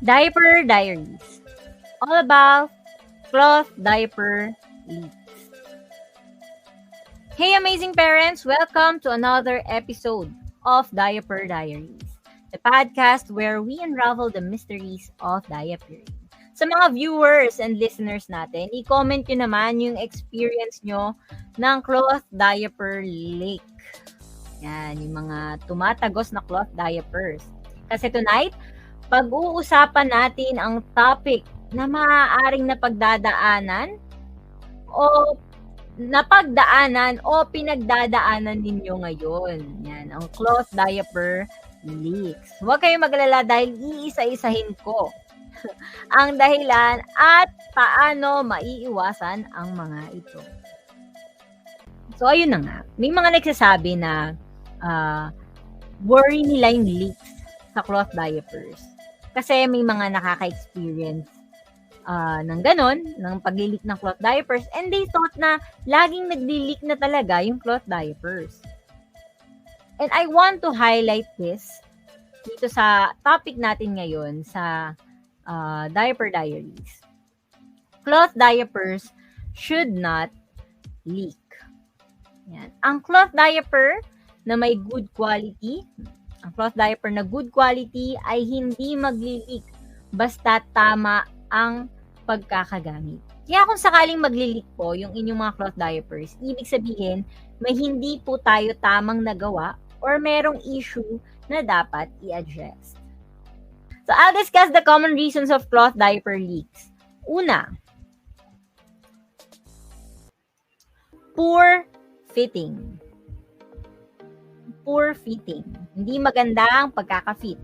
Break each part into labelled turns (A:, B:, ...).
A: Diaper Diaries. All about cloth diaper leaks. Hey amazing parents! Welcome to another episode of Diaper Diaries, the podcast where we unravel the mysteries of diapering. Sa mga viewers and listeners natin, i-comment nyo naman yung experience nyo ng cloth diaper leak. Yan, yung mga tumatagos na cloth diapers. Kasi tonight, pag-uusapan natin ang topic na maaaring napagdadaanan o pinagdadaanan ninyo ngayon. Yan, ang cloth diaper leaks. Huwag kayong maglala dahil iisa-isahin ko ang dahilan at paano maiiwasan ang mga ito. So, ayun na nga. May mga nagsasabi na worry nila yung leaks sa cloth diapers. Kasi may mga nakaka-experience ng ganon, ng pag-leak ng cloth diapers, and they thought na laging nagli-leak na talaga yung cloth diapers. And I want to highlight this dito sa topic natin ngayon sa Diaper Diaries. Cloth diapers should not leak. Yan. Ang cloth diaper na may good quality, ang cloth diaper na good quality ay hindi magli-leak basta tama ang pagkakagamit. Kaya kung sakaling magli-leak po yung inyong mga cloth diapers, ibig sabihin may hindi po tayo tamang nagawa or merong issue na dapat i-address. So I'll discuss the common reasons of cloth diaper leaks. Una, poor fitting. Poor fitting. Hindi maganda ang pagkaka-fit.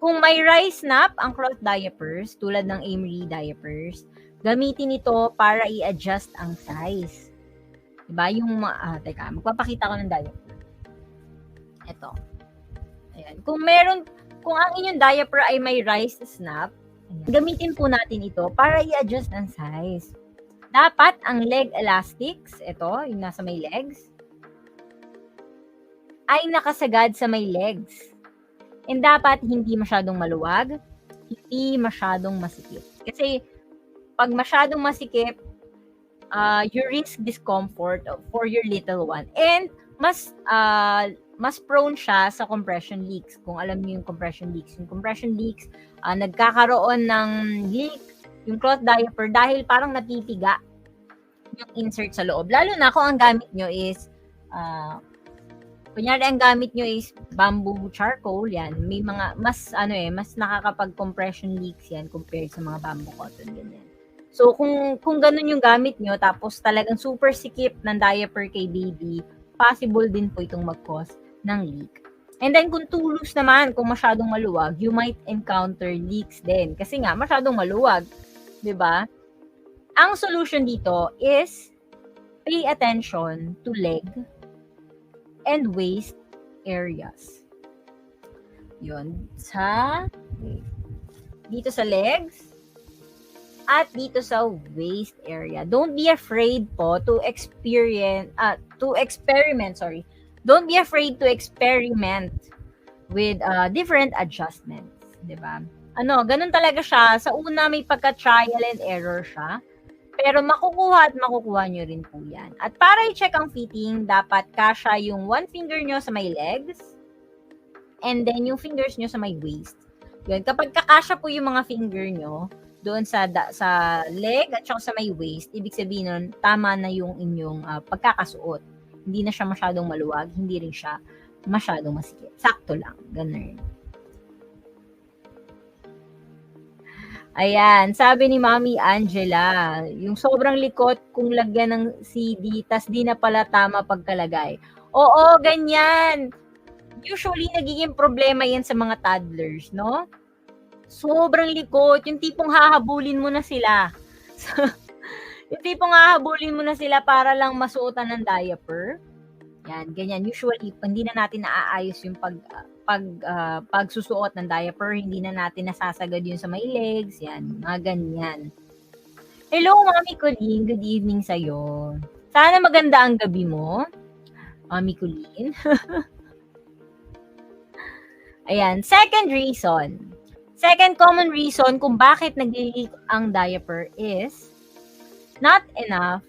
A: Kung may rise snap ang cloth diapers, tulad ng Amery diapers, gamitin ito para i-adjust ang size. Diba? Magpapakita ko ng diaper. Ito. Ayan. Kung ang inyong diaper ay may rise snap, gamitin po natin ito para i-adjust ang size. Dapat ang leg elastics, ito, yung nasa may legs, ay nakasagad sa may legs. And dapat hindi masyadong maluwag, hindi masyadong masikip. Kasi pag masyadong masikip, you risk discomfort for your little one. And mas prone siya sa compression leaks. Kung alam niyo yung compression leaks. Yung compression leaks, nagkakaroon ng leak yung cloth diaper dahil parang napipiga yung insert sa loob. Lalo na kung ang gamit nyo is kunyari ang gamit nyo is bamboo charcoal, yan. May mga, mas nakakapag-compression leaks yan compared sa mga bamboo cotton, ganyan. So, kung ganun yung gamit nyo, tapos talagang super sikip ng diaper kay baby, possible din po itong mag-cause ng leak. And then, kung too loose naman, kung masyadong maluwag, you might encounter leaks din. Kasi nga, masyadong maluwag. Diba? Ang solution dito is pay attention to leg and waist areas. Yun. Dito sa legs at dito sa waist area. Don't be afraid po to experiment. Don't be afraid to experiment with different adjustments, 'di ba? Ganun talaga siya. Sa una may pagka-trial and error siya. Pero makukuha nyo rin po yan. At para i-check ang fitting, dapat kasya yung one finger nyo sa may legs and then yung fingers nyo sa may waist. Yun. Kapag kakasya po yung mga finger nyo doon sa leg at saka sa may waist, ibig sabihin nun, tama na yung inyong pagkakasuot. Hindi na siya masyadong maluwag, hindi rin siya masyadong masikip. Sakto lang. Ganun. Ayan, sabi ni Mami Angela, yung sobrang likot kung lagyan ng CD, tas di na pala tama pagkalagay. Oo, ganyan. Usually, nagiging problema yan sa mga toddlers, no? Sobrang likot. Yung tipong hahabulin mo na sila. Yung tipong hahabulin mo na sila para lang masuotan ng diaper. Yan, ganyan. Usually, hindi na natin naaayos yung pagsusuot ng diaper, hindi na natin nasasagad yun sa may legs, yan, mga ganyan. Hello, Mami Colleen, good evening sa'yo. Sana maganda ang gabi mo, Mami Colleen. Ayan, second reason, Second common reason kung bakit nagli-leak ang diaper is not enough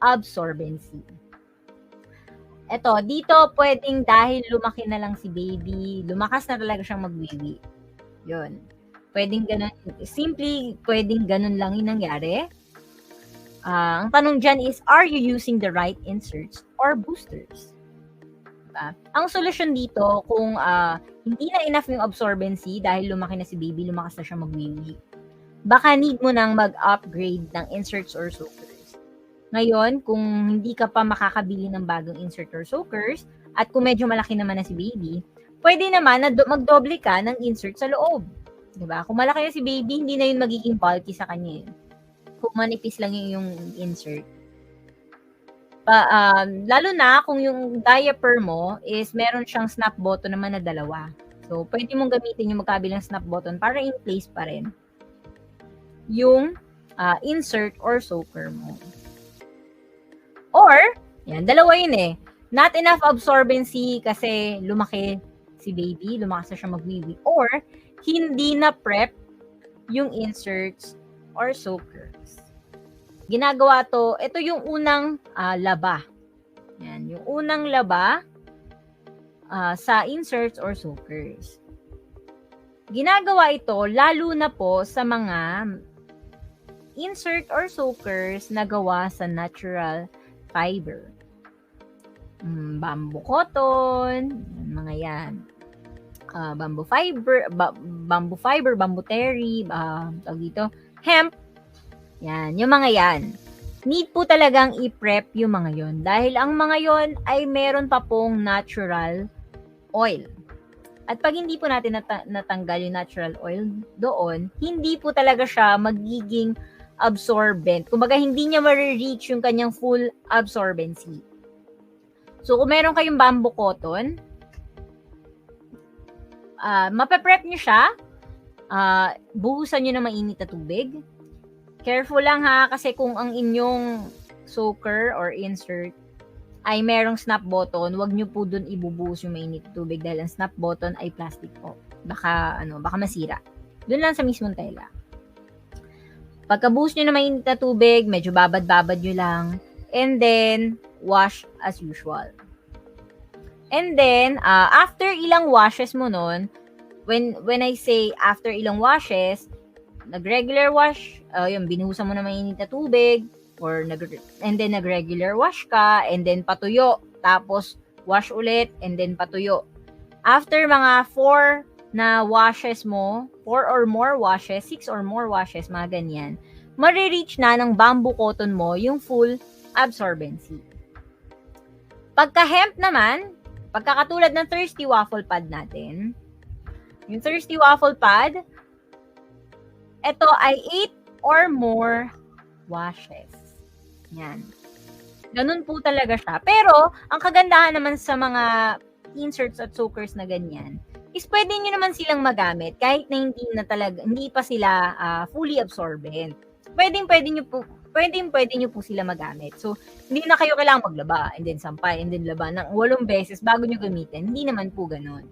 A: absorbency. Eto, dito pwedeng dahil lumaki na lang si baby, lumakas na talaga siyang magwiwi. Yun. Pwedeng ganun, simply pwedeng ganun lang yung nangyari. Ang tanong dyan is, are you using the right inserts or boosters? Diba? Ang solusyon dito, kung hindi na enough yung absorbency dahil lumaki na si baby, lumakas na siya magwiwi, baka need mo nang mag-upgrade ng inserts or soakers. Ngayon, kung hindi ka pa makakabili ng bagong insert or soakers, at kung medyo malaki naman na si baby, pwede naman na magdoble ka ng insert sa loob. Diba? Kung malaki na si baby, hindi na yun magiging bulky sa kanya. Kung manipis lang yung insert. Lalo na kung yung diaper mo is meron siyang snap button naman na 2. So, pwede mong gamitin yung magkabilang snap button para in place pa rin yung insert or soaker mo. Or, yan, 2 yun eh. Not enough absorbency kasi lumaki si baby, lumakas na siya magwiwi. Or, hindi na prep yung inserts or soakers. Ginagawa to, ito yung unang laba. Yan, yung unang laba sa inserts or soakers. Ginagawa ito lalo na po sa mga insert or soakers na gawa sa natural fiber. Bamboo cotton, mga yan. Bamboo fiber, bamboo terry, tawag dito, hemp. Yan, yung mga yan. Need po talagang i-prep yung mga yon dahil ang mga yon ay meron pa pong natural oil. At pag hindi po natin natanggal yung natural oil doon, hindi po talaga siya magiging absorbent. Kumbaga, hindi niya ma-reach yung kanyang full absorbency. So, kung meron kayong bamboo cotton, mapaprep nyo siya, buhusan nyo ng mainit na tubig. Careful lang ha, kasi kung ang inyong soaker or insert ay merong snap button, wag nyo po dun ibubuhos yung mainit na tubig dahil ang snap button ay plastic po. Baka masira. Dun lang sa mismong tela. Pagkabuhos nyo na mainit na tubig, medyo babad-babad nyo lang. And then, wash as usual. And then, after ilang washes mo nun, when I say after ilang washes, nag-regular wash, binuhusan mo na mainit na tubig, and then nag-regular wash ka, and then patuyo. Tapos, wash ulit, and then patuyo. After mga 4 na washes mo, 4 or more washes, 6 or more washes, mga ganyan, marireach na ng bamboo cotton mo yung full absorbency. Pagka-hemp naman, pagkakatulad ng Thirsty Waffle Pad natin, yung Thirsty Waffle Pad, ito ay 8 or more washes. Yan. Ganun po talaga siya. Pero, ang kagandahan naman sa mga inserts at soakers na ganyan, is pwede nyo naman silang magamit kahit na hindi pa sila fully absorbent. Pwede nyo po sila magamit. So, hindi na kayo kailangang maglaba, and then sampay, and then laba ng 8 beses bago nyo gamitin. Hindi naman po ganun.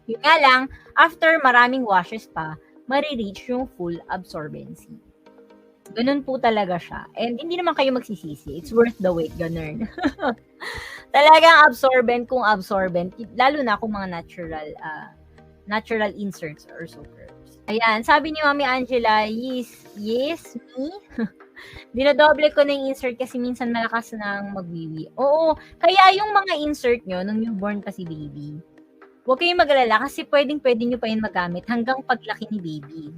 A: Yun nga lang, after maraming washes pa, marireach yung full absorbency. Ganun po talaga siya. And hindi naman kayo magsisisi. It's worth the wait, ganun. Talagang absorbent kung absorbent, lalo na kung mga natural inserts or soakers. Ayan, sabi ni Mami Angela, yes, me. Dinodoble ko na yung insert kasi minsan malakas nang magwiwi. Oo, kaya yung mga insert nyo nung newborn pa si baby, huwag kayong mag-alala kasi pwede nyo pa yun magamit hanggang paglaki ni baby.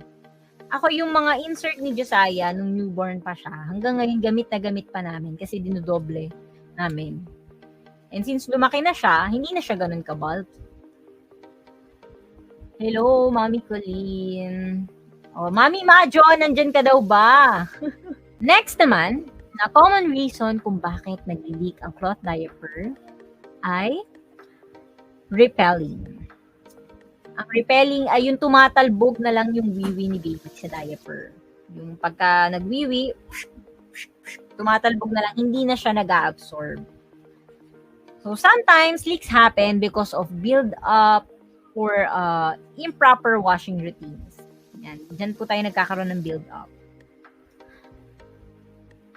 A: Ako yung mga insert ni Josiah nung newborn pa siya, hanggang ngayon gamit na gamit pa namin kasi dinodoble namin. And since lumaki na siya, hindi na siya ganun ka-bulky. Hello, Mami Colleen. Oh, Mami Majo, nandyan ka daw ba? Next naman, na common reason kung bakit nag-leak ang cloth diaper ay repelling. Ang repelling ay yung tumatalbog na lang yung wiwi ni baby sa diaper. Yung pagka nagwiwi, tumatalbog na lang, hindi na siya nag-absorb. So, sometimes leaks happen because of build-up or improper washing routines. Yan. Diyan po tayo nagkakaroon ng build up.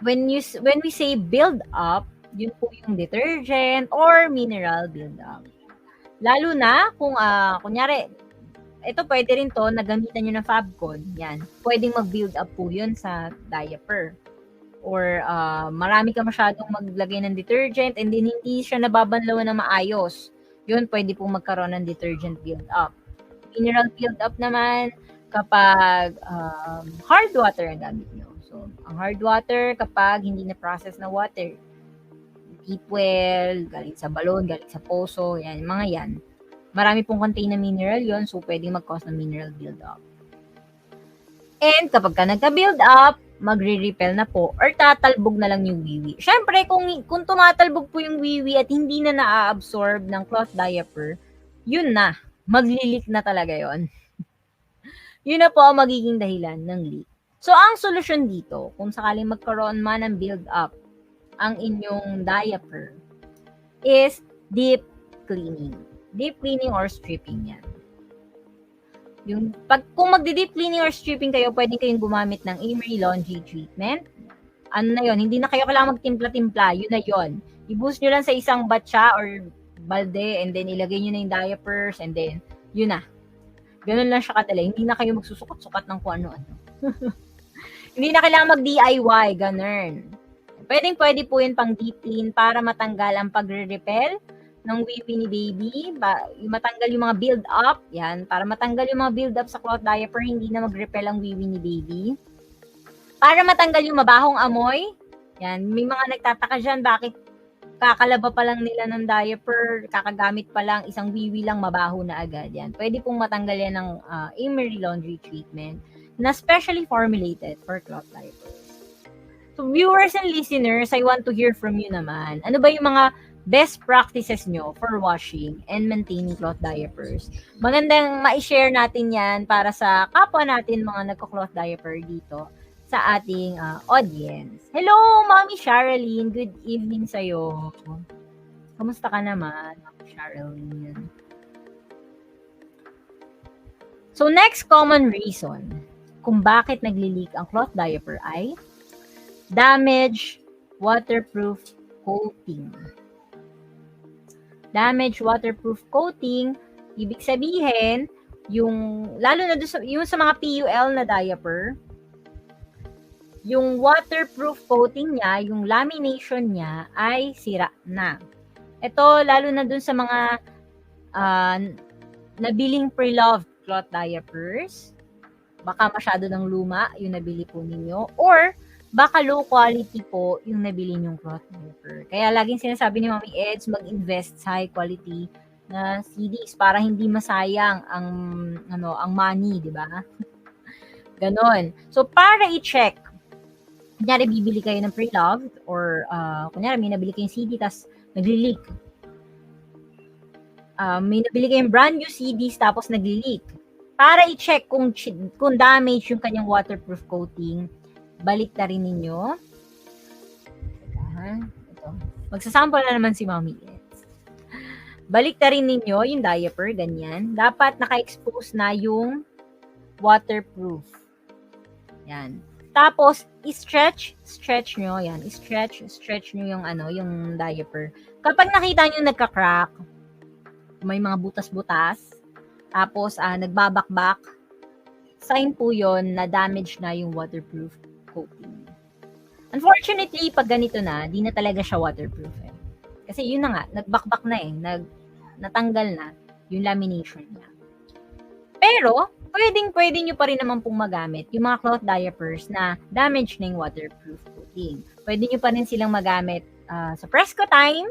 A: When we say build up, yun po yung detergent or mineral build up. Lalo na kung kunyari, ito pwede rin to, nagamitan nyo ng Fabcon. Yan. Pwedeng mag-build up po yun sa diaper. Or marami ka masyadong maglagay ng detergent and then hindi siya nababanlawan na maayos. Yun, pwede po magkaroon ng detergent build up. Mineral build up naman kapag hard water ang gamit nyo. So, ang hard water kapag hindi na-process na water. Deep well, galing sa balon, galing sa poso, yan, mga yan. Marami pong contain na mineral yon, so pwedeng mag-cause ng mineral build up. And kapag ka nagka-build up, magre-repel na po or tatalbog na lang yung wiwi. Syempre, kung tumatalbog po yung wiwi at hindi na na-absorb ng cloth diaper, yun na, maglilik na talaga yon. Yun na po ang magiging dahilan ng leak. So, ang solusyon dito, kung sakaling magkaroon man ng build up ang inyong diaper, is deep cleaning. Deep cleaning or stripping yan. Kung magdi-deep cleaning or stripping kayo, pwede kayong gumamit ng Emery Laundry Treatment. Ano na yun? Hindi na kayo kailangan magtimpla-timpla. Yun na yun. I-boost nyo lang sa isang batsa or balde and then ilagay nyo na yung diapers and then yun na. Ganun lang siya kadali. Hindi na kayo magsusukat-sukat ng kung ano-ano. Hindi na kailangan mag-DIY. Ganun. Pwede po yun pang deep clean para matanggal ang pagre-repel ng wiwi ni baby, matanggal yung mga build up, yan, para matanggal yung mga build up sa cloth diaper, hindi na mag-repel ang wiwi ni baby. Para matanggal yung mabahong amoy, yan, may mga nagtataka dyan, bakit kakalaba pa lang nila ng diaper, kakagamit pa lang, isang wiwi lang mabaho na agad, yan. Pwede pong matanggal yan ng Emery Laundry Treatment na specially formulated for cloth diapers. So viewers and listeners, I want to hear from you naman. Ano ba yung mga best practices nyo for washing and maintaining cloth diapers? Magandang ma-share natin yan para sa kapwa natin mga nagko-cloth diaper dito sa ating audience. Hello, Mommy Sherilyn. Good evening sa'yo. Kamusta ka naman, Mommy Sherilyn? So, next common reason kung bakit nagli-leak ang cloth diaper ay damaged waterproof coating. Damaged waterproof coating, ibig sabihin, lalo na yung sa mga PUL na diaper, yung waterproof coating niya, yung lamination niya ay sira na. Ito, lalo na dun sa mga nabiling pre-loved cloth diapers, baka masyado ng luma yung nabili po ninyo, or baka low quality po yung nabili nyong cloth diaper. Kaya laging sinasabi ni Mommy Eds, mag-invest sa high quality na CDs para hindi masayang ang money, di ba? Ganon. So, para i-check, kunyari bibili kayo ng pre-loved or kunyari may nabili kayong CD tas nagli-leak. May nabili kayong brand new CDs tapos nagli-leak. Para i-check kung damage yung kanyang waterproof coating, balik na rin ninyo. Ito. Magsasample na naman si Mommy Eds. Balik na rin ninyo yung diaper, ganyan. Dapat naka-expose na yung waterproof. Yan. Tapos, stretch nyo. Yan. Stretch nyo yung diaper. Kapag nakita nyo nagka-crack, may mga butas-butas, tapos nagbabakbak, sign po yon na damage na yung waterproof coating. Unfortunately, pag ganito na, di na talaga siya waterproof eh. Kasi yun na nga, nagbakbak na eh, natanggal na yung lamination niya. Pero, pwede nyo pa rin naman pong magamit yung mga cloth diapers na damage na yung waterproof coating. Pwede nyo pa rin silang magamit sa Fresco Time.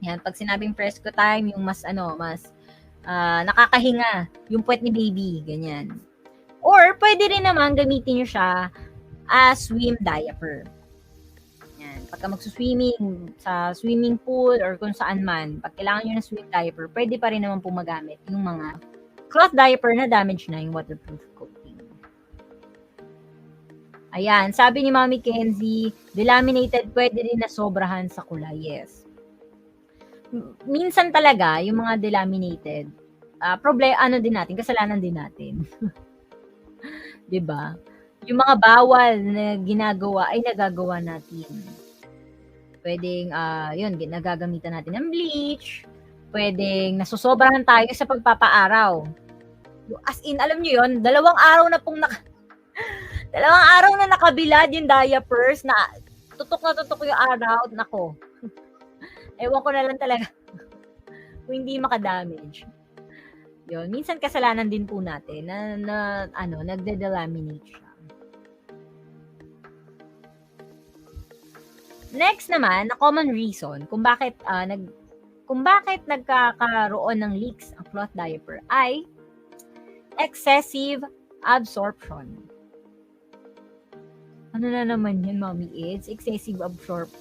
A: Yan, pag sinabing Fresco Time, yung mas nakakahinga, yung puwet ni baby, ganyan. Or, pwede rin naman gamitin nyo siya as swim diaper. Yan. Pagka magsuswimming sa swimming pool or kung saan man, pag kailangan nyo ng swim diaper, pwede pa rin naman po magamit yung mga cloth diaper na damage na yung waterproof coating. Ayan, sabi ni Mommy Kenzie, delaminated pwede rin na sobrahan sa kulay. Yes. Minsan talaga, yung mga delaminated, kasalanan din natin. 'Di ba? Yung mga bawal na ginagawa ay nagagawa natin. Puwedeng, yun nagagamitan natin ng bleach, puwedeng nasosobrahan tayo sa pagpapaaraw. As in, alam niyo yun, dalawang araw na nakabilad yung diapers na tutok yung araw, nako. Ewan ko na lang talaga kung hindi maka-damage. Yun, minsan kasalanan din po natin na nagde-delaminate siya. Next naman, na common reason kung bakit nagkakaroon ng leaks ang cloth diaper ay excessive absorption. Ano na naman yun, Mommy It's? Excessive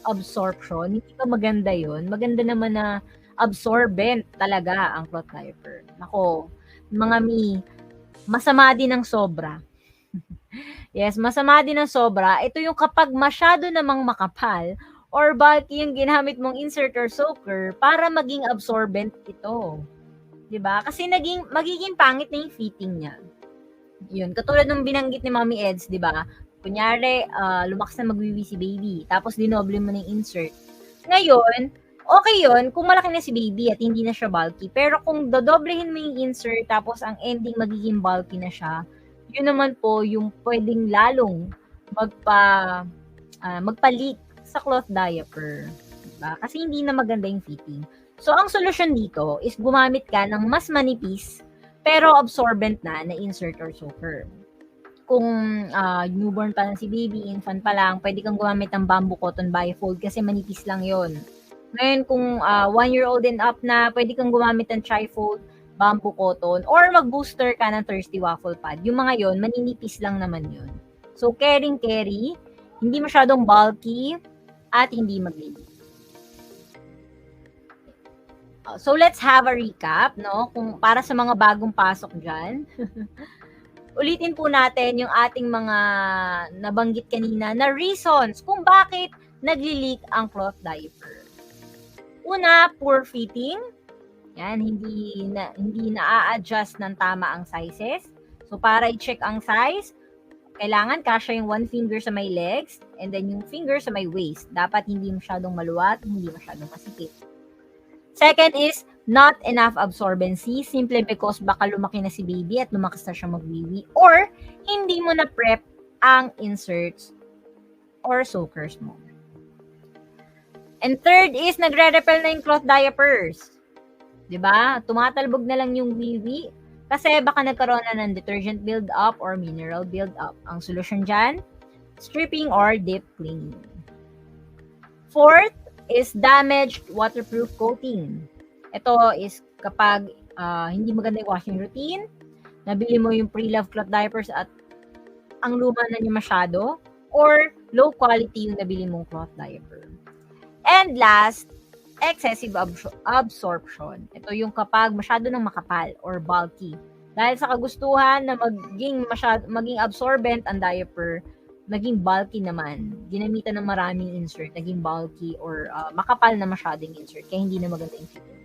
A: absorption. Hindi ba maganda yun? Maganda naman na absorbent talaga ang cloth diaper. Nako, mga masama din ng sobra. Yes, masama din ng sobra. Ito yung kapag masyado namang makapal or bulky yung ginamit mong insert or soaker para maging absorbent ito. 'Di ba? Kasi magiging pangit na yung fitting niya. Yun, katulad ng binanggit ni Mommy Eds, 'di ba? Kunyari, lumakas na magwiwi si baby, tapos dinoble mo na yung insert. Ngayon, okay yun kung malaki na si baby at hindi na siya bulky. Pero kung dodoblehin mo yung insert, tapos ang ending magiging bulky na siya, yun naman po yung pwedeng lalong magpa-leak sa cloth diaper. Diba? Kasi hindi na maganda yung fitting. So, ang solusyon dito is gumamit ka ng mas manipis pero absorbent na insert or soaker. Kung newborn pa lang si baby, infant pa lang, pwede kang gumamit ng bamboo cotton bifold kasi manipis lang yon. Ngayon, kung 1-year-old and up na, pwede kang gumamit ng trifold, bamboo cotton, or mag-booster ka ng Thirsty Waffle Pad. Yung mga yon, maninipis lang naman yun. So, carry, hindi masyadong bulky, at hindi mag-leak. So, let's have a recap, no? Kung para sa mga bagong pasok dyan. Ulitin po natin yung ating mga nabanggit kanina na reasons kung bakit nagli-leak ang cloth diaper. Una, poor fitting. Yan, hindi na-a-adjust ng tama ang sizes. So, para i-check ang size, kailangan kasya yung one finger sa may legs and then yung finger sa may waist. Dapat hindi masyadong maluwat, hindi masyadong masikip. Second is, not enough absorbency simply because baka lumaki na si baby at lumakas na siya magwiwi or hindi mo na prep ang inserts or soakers mo. And third is, nagre-repel na yung cloth diapers. Diba? Tumatalbog na lang yung wiwi kasi baka nagkaroon na ng detergent build-up or mineral build-up. Ang solusyon dyan, stripping or deep cleaning. Fourth is damaged waterproof coating. Ito is kapag hindi maganda yung washing routine, nabili mo yung pre-love cloth diapers at ang luma na niya masyado, or low quality yung nabili mong cloth diaper. And last, excessive absorption. Ito yung kapag masyado nang makapal or bulky. Dahil sa kagustuhan na maging absorbent ang diaper, naging bulky naman. Ginamitan ng maraming insert, naging bulky or makapal na masyadong insert, kaya hindi na maganda yung fitting.